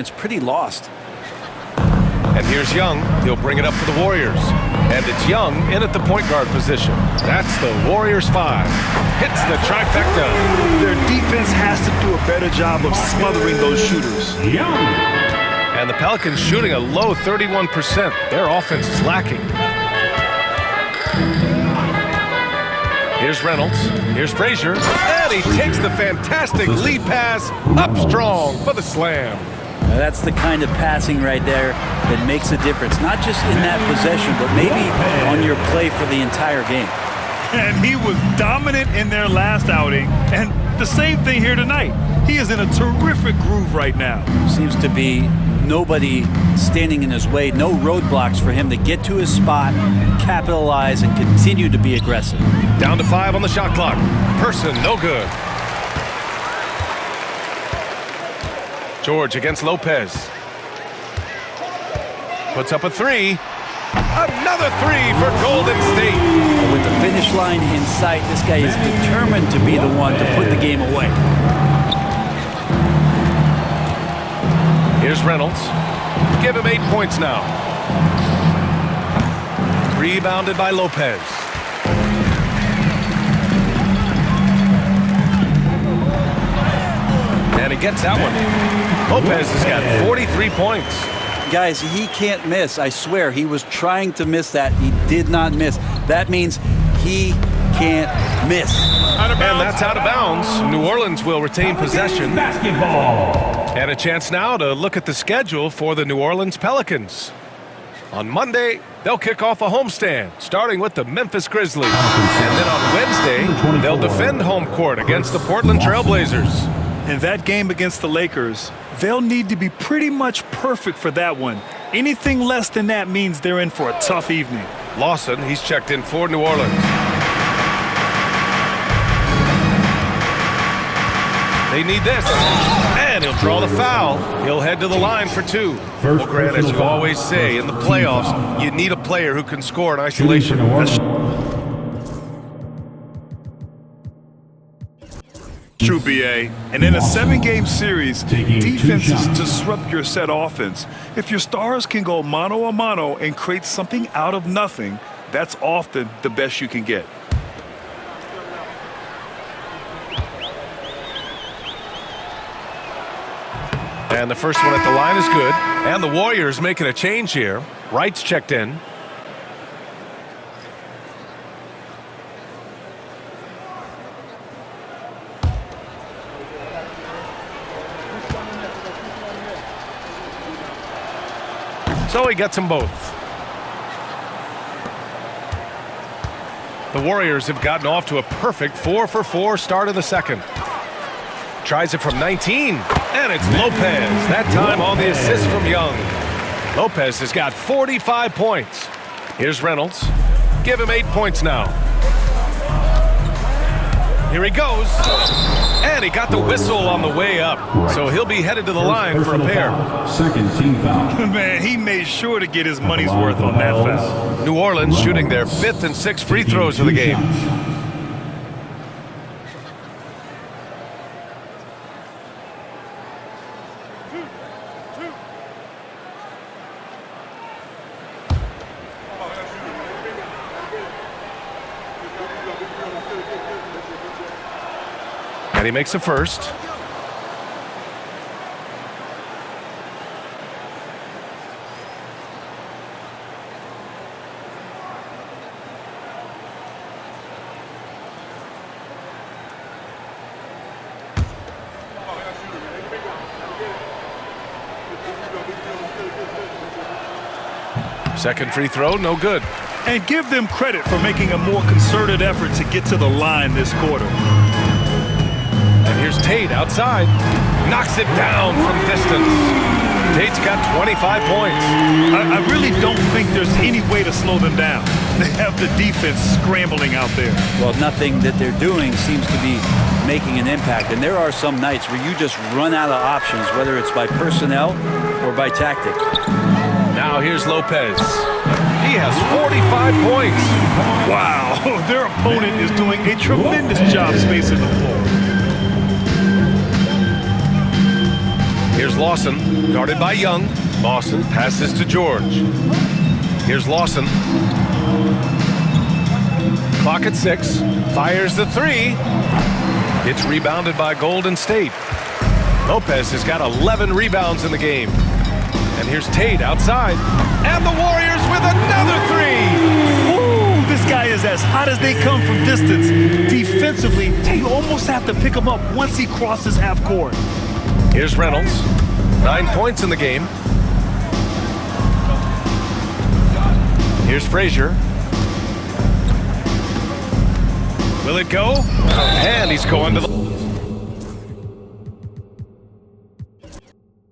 It's pretty lost. And here's Young. He'll bring it up for the Warriors. And it's Young in at the point guard position. That's the Warriors 5. Hits the trifecta. Their defense has to do a better job of smothering those shooters. And the Pelicans shooting a low 31%. Their offense is lacking. Here's Reynolds. Here's Frazier. And he takes the fantastic lead pass up strong for the slam. Now that's the kind of passing right there that makes a difference. Not just in that possession, but maybe on your play for the entire game. And he was dominant in their last outing. And the same thing here tonight. He is in a terrific groove right now. Seems to be nobody standing in his way. No roadblocks for him to get to his spot, capitalize, and continue to be aggressive. Down to 5 on the shot clock. Person, no good. George against Lopez. Puts up a 3. Another 3 for Golden State. With the finish line in sight, this guy is determined to be the one to put the game away. Here's Reynolds. Give him 8 points now. Rebounded by Lopez. And he gets that one. Lopez has got 43 points. Guys, he can't miss. I swear, he was trying to miss that. He did not miss. That means he can't miss. And that's out of bounds. New Orleans will retain possession. And a chance now to look at the schedule for the New Orleans Pelicans. On Monday, they'll kick off a homestand, starting with the Memphis Grizzlies. And then on Wednesday, they'll defend home court against the Portland Trailblazers. In that game against the Lakers, they'll need to be pretty much perfect for that one. Anything less than that means they're in for a tough evening. Lawson, he's checked in for New Orleans. They need this. And he'll draw the foul. He'll head to the line for 2. Well, Grant, as you always say, in the playoffs, you need a player who can score in isolation. True, BA. And in a 7-game series, defenses disrupt your set offense. If your stars can go mano-a-mano and create something out of nothing, that's often the best you can get. And the first one at the line is good. And the Warriors making a change here. Wright's checked in. So he gets them both. The Warriors have gotten off to a perfect 4-for-4 start of the second. Tries it from 19, and it's Lopez. That time on the assist from Young. Lopez has got 45 points. Here's Reynolds. Give him 8 points now. Here he goes. And he got the whistle on the way up. So he'll be headed to the line for a pair. Second team foul. Man, he made sure to get his money's worth on that foul. New Orleans shooting their 5th and 6th free throws of the game. And he makes the first. Second free throw, no good. And give them credit for making a more concerted effort to get to the line this quarter. And here's Tate outside. Knocks it down from distance. Tate's got 25 points. I really don't think there's any way to slow them down. They have the defense scrambling out there. Well, nothing that they're doing seems to be making an impact. And there are some nights where you just run out of options, whether it's by personnel or by tactic. Now here's Lopez. He has 45 points. Wow, their opponent is doing a tremendous job spacing the floor. Here's Lawson, guarded by Young. Lawson passes to George. Here's Lawson. Clock at 6. Fires the 3. It's rebounded by Golden State. Lopez has got 11 rebounds in the game. And here's Tate outside. And the Warriors with another 3. Ooh, this guy is as hot as they come from distance. Defensively, you almost have to pick him up once he crosses half court. Here's Reynolds. 9 points in the game. Here's Frazier. Will it go? And he's going to the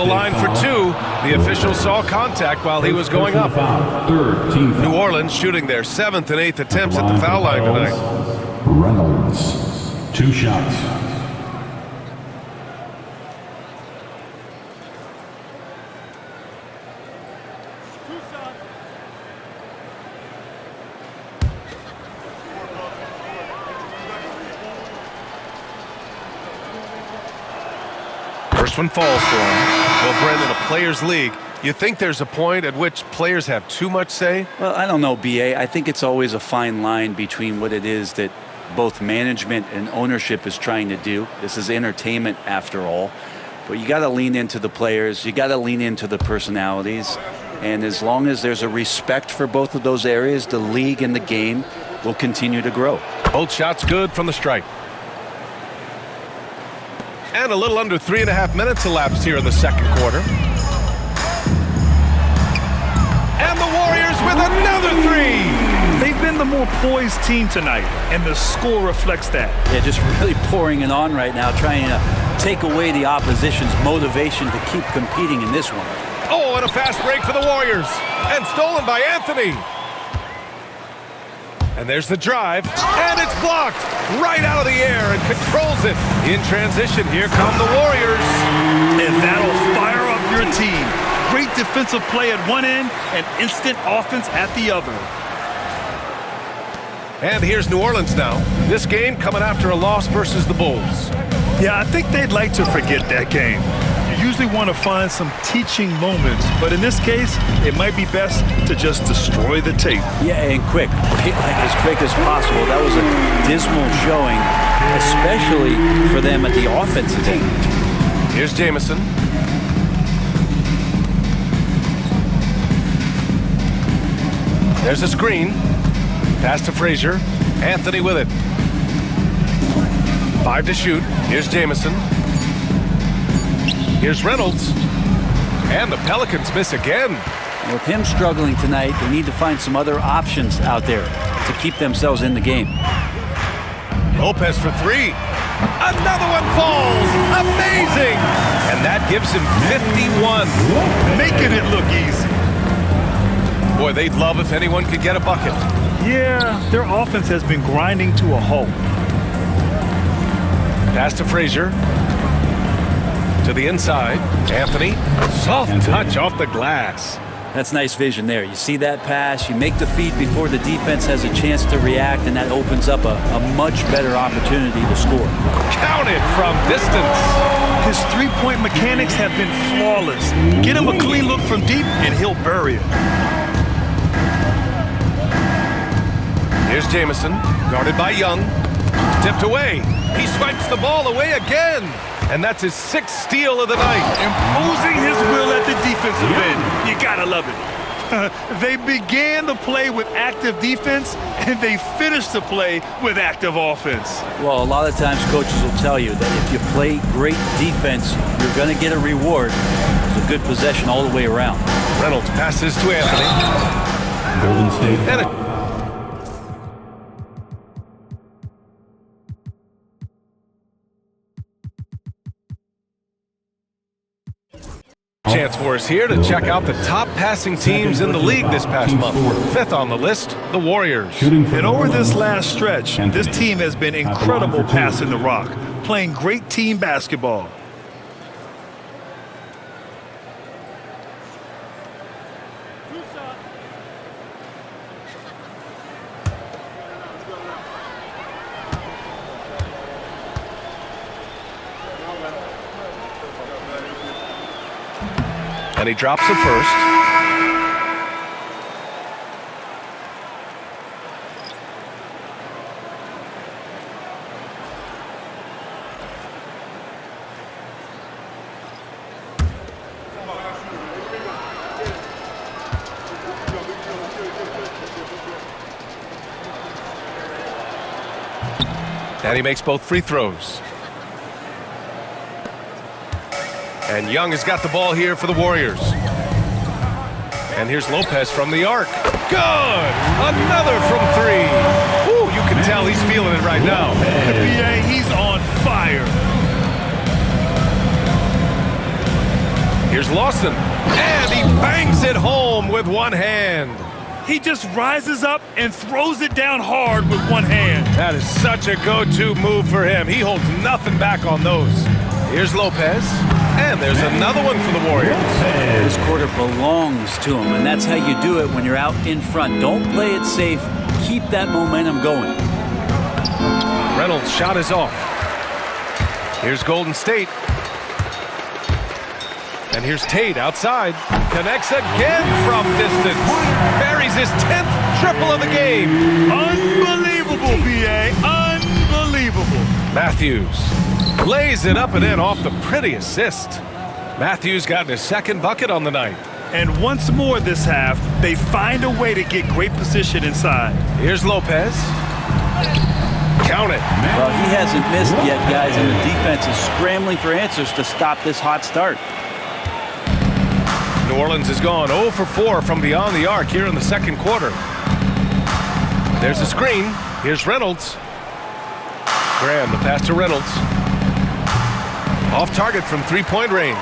line for 2. The official saw contact while he was going up. Third team foul. New Orleans shooting their 7th and 8th attempts at the foul line tonight. Reynolds. 2 shots. First one falls for him. Well, Brendan, a players' league, you think there's a point at which players have too much say? Well, I don't know, B.A. I think it's always a fine line between what it is that both management and ownership is trying to do. This is entertainment after all. But you got to lean into the players. You got to lean into the personalities. And as long as there's a respect for both of those areas, the league and the game will continue to grow. Both shots good from the stripe. And a little under 3.5 minutes elapsed here in the second quarter. And the Warriors with another 3. They've been the more poised team tonight, and the score reflects that. Yeah, just really pouring it on right now, trying to take away the opposition's motivation to keep competing in this one. Oh, and a fast break for the Warriors. And stolen by Anthony. And there's the drive, and it's blocked right out of the air and controls it. In transition, here come the Warriors. And that'll fire up your team. Great defensive play at one end and instant offense at the other. And here's New Orleans now. This game coming after a loss versus the Bulls. Yeah, I think they'd like to forget that game. You usually want to find some teaching moments, but in this case, it might be best to just destroy the tape. Yeah, and quick, like as quick as possible. That was a dismal showing, especially for them at the offensive end. Here's Jamison. There's a screen. Pass to Frazier. Anthony with it. 5 to shoot. Here's Jamison. Here's Reynolds. And the Pelicans miss again. With him struggling tonight, they need to find some other options out there to keep themselves in the game. Lopez for 3. Another one falls. Amazing. And that gives him 51. Making it look easy. Boy, they'd love if anyone could get a bucket. Yeah, their offense has been grinding to a halt. Pass to Frazier. To the inside. Anthony. Soft touch off the glass. That's nice vision there. You see that pass, you make the feed before the defense has a chance to react, and that opens up a much better opportunity to score. Counted from distance. His three-point mechanics have been flawless. Get him a clean look from deep, and he'll bury it. Here's Jamison, guarded by Young. Tipped away. He swipes the ball away again. And that's his 6th steal of the night. Imposing his will at the defensive end. You gotta love it. They began the play with active defense, and they finished the play with active offense. Well, a lot of times coaches will tell you that if you play great defense, you're going to get a reward. It's a good possession all the way around. Reynolds passes to Anthony. Golden State. And a chance for us here to check out the top passing teams in the league this past month. 5th on the list, the Warriors. And over this last stretch, this team has been incredible passing the rock, playing great team basketball. And he drops it first. And he makes both free throws. And Young has got the ball here for the Warriors. And here's Lopez from the arc. Good! Another from three. Ooh, you can tell he's feeling it right now. BA, he's on fire. Here's Lawson. And he bangs it home with one hand. He just rises up and throws it down hard with one hand. That is such a go-to move for him. He holds nothing back on those. Here's Lopez. And there's another one for the Warriors. This quarter belongs to him, and that's how you do it when you're out in front. Don't play it safe. Keep that momentum going. Reynolds' shot is off. Here's Golden State. And here's Tate outside. Connects again from distance. Buries his 10th triple of the game. Unbelievable, BA. Unbelievable. Matthews lays it up and in off the pretty assist. Matthews got his second bucket on the night. And once more this half, they find a way to get great position inside. Here's Lopez. Count it. Well, he hasn't missed yet, guys, and the defense is scrambling for answers to stop this hot start. New Orleans has gone 0 for 4 from beyond the arc here in the second quarter. There's a screen. Here's Reynolds. Graham, the pass to Reynolds. Off target from three-point range.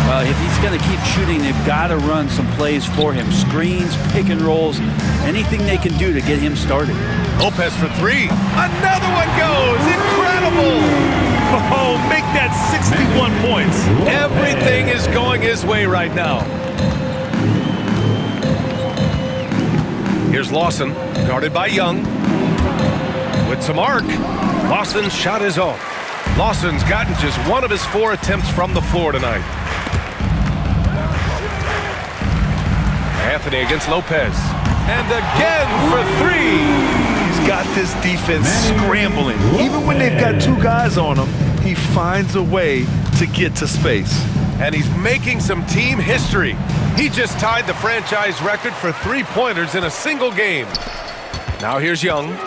Well, if he's going to keep shooting, they've got to run some plays for him. Screens, pick and rolls, anything they can do to get him started. Lopez for three. Another one goes. Incredible. Oh, make that 61 points. Everything is going his way right now. Here's Lawson, guarded by Young. With some arc, Lawson's shot is off. Lawson's gotten just one of his 4 attempts from the floor tonight. Anthony against Lopez. And again for three. He's got this defense scrambling. Even when they've got 2 guys on him, he finds a way to get to space. And he's making some team history. He just tied the franchise record for three-pointers in a single game. Now here's Young.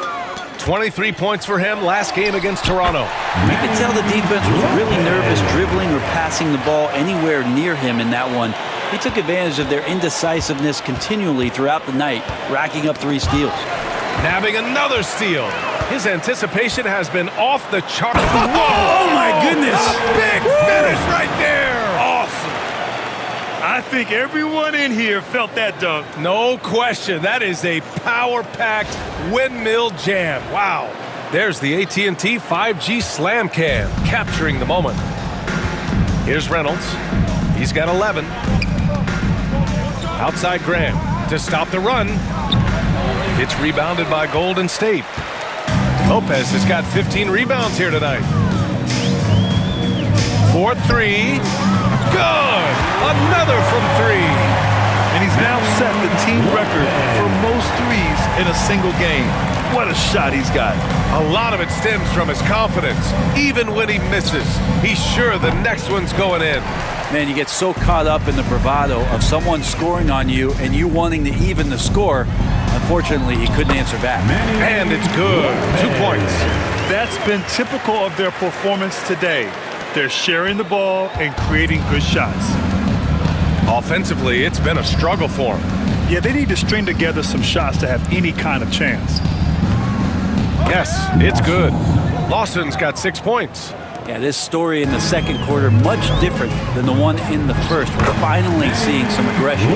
23 points for him last game against Toronto. You could tell the defense was really nervous dribbling or passing the ball anywhere near him in that one. He took advantage of their indecisiveness continually throughout the night, racking up 3 steals. Nabbing another steal. His anticipation has been off the chart. Oh, my goodness. Big finish right there. Awesome. I think everyone in here felt that dunk. No question. That is a power-packed windmill jam. Wow. There's the AT&T 5G Slam Cam, capturing the moment. Here's Reynolds. He's got 11. Outside Graham to stop the run. It's rebounded by Golden State. Lopez has got 15 rebounds here tonight. 4-3. Good! Another from 3. And he's now set the team record for most threes in a single game. What a shot he's got. A lot of it stems from his confidence. Even when he misses, he's sure the next one's going in. Man, you get so caught up in the bravado of someone scoring on you and you wanting to even the score. Unfortunately, he couldn't answer back. And it's good. 2 points. That's been typical of their performance today. They're sharing the ball and creating good shots. Offensively, it's been a struggle for him. Yeah, they need to string together some shots to have any kind of chance. Yes, it's good. Lawson's got 6 points. Yeah, this story in the second quarter, much different than the one in the first. We're finally seeing some aggression.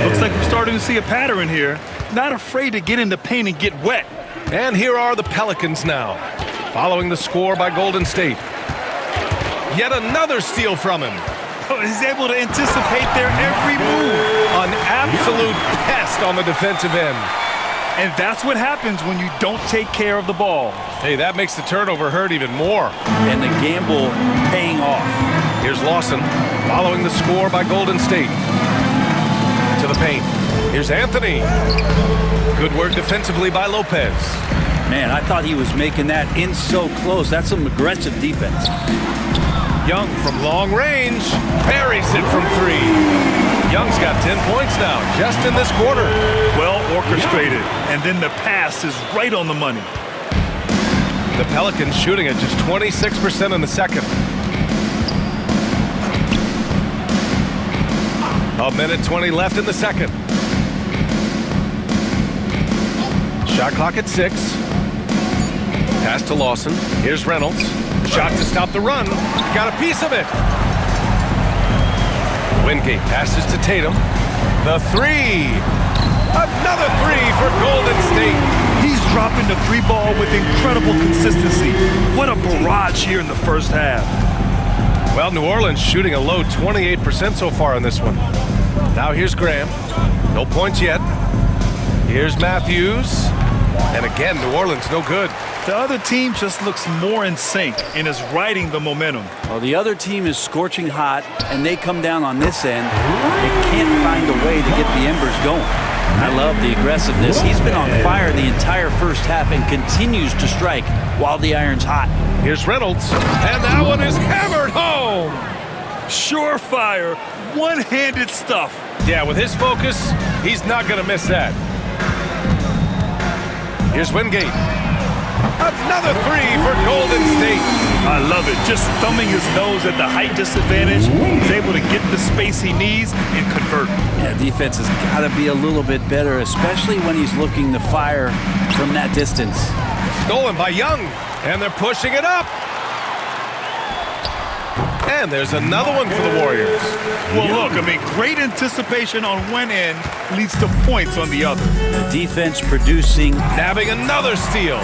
Looks like we're starting to see a pattern here. Not afraid to get in the paint and get wet. And here are the Pelicans now, following the score by Golden State. Yet another steal from him. He's able to anticipate their every move. An absolute pest on the defensive end. And that's what happens when you don't take care of the ball. Hey, that makes the turnover hurt even more. And the gamble paying off. Here's Lawson following the score by Golden State. To the paint. Here's Anthony. Good work defensively by Lopez. Man, I thought he was making that in so close. That's some aggressive defense. Young from long range parries it from 3. Young's got 10 points now just in this quarter. Well orchestrated, and then the pass is right on the money. The Pelicans shooting at just 26% in the second. A minute 20 left in the second. Shot clock at 6. Pass to Lawson. Here's Reynolds. Shot to stop the run. Got a piece of it. Wingate passes to Tatum. The 3. Another 3 for Golden State. He's dropping the 3 ball with incredible consistency. What a barrage here in the first half. Well, New Orleans shooting a low 28% so far in this one. Now here's Graham. No points yet. Here's Matthews. And again, New Orleans no good. The other team just looks more in sync and is riding the momentum. Well, the other team is scorching hot, and they come down on this end. They can't find a way to get the embers going. I love the aggressiveness. He's been on fire the entire first half and continues to strike while the iron's hot. Here's Reynolds. And that one is hammered home. Surefire, one-handed stuff. Yeah, with his focus, he's not going to miss that. Here's Wingate. Another 3 for Golden State. I love it. Just thumbing his nose at the height disadvantage. He's able to get the space he needs and convert. Yeah, defense has got to be a little bit better, especially when he's looking to fire from that distance. Stolen by Young, and they're pushing it up. And there's another one for the Warriors. Well, look, I mean, great anticipation on one end leads to points on the other. The defense producing. Nabbing another steal.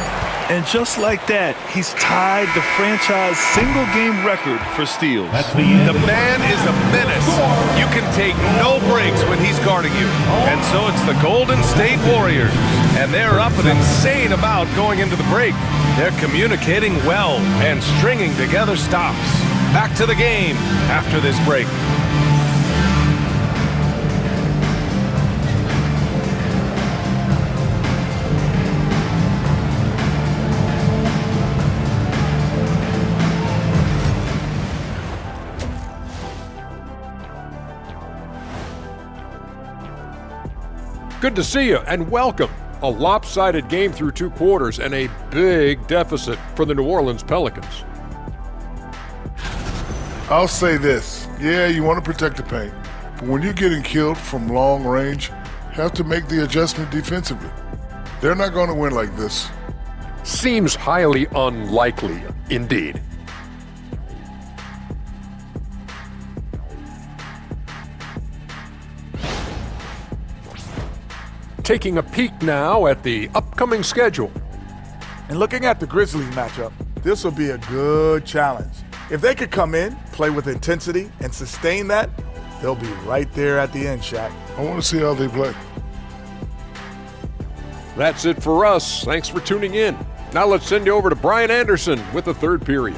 And just like that, he's tied the franchise single-game record for steals. That's the end. The man is a menace. You can take no breaks when he's guarding you. And so it's the Golden State Warriors. And they're up an insane amount going into the break. They're communicating well and stringing together stops. Back to the game after this break. Good to see you and welcome. A lopsided game through 2 quarters and a big deficit for the New Orleans Pelicans. I'll say this. Yeah, you want to protect the paint, but when you're getting killed from long range, you have to make the adjustment defensively. They're not going to win like this. Seems highly unlikely indeed. Taking a peek now at the upcoming schedule. And looking at the Grizzlies matchup, this will be a good challenge. If they could come in, play with intensity, and sustain that, they'll be right there at the end, Shaq. I want to see how they play. That's it for us. Thanks for tuning in. Now let's send you over to Brian Anderson with the third period.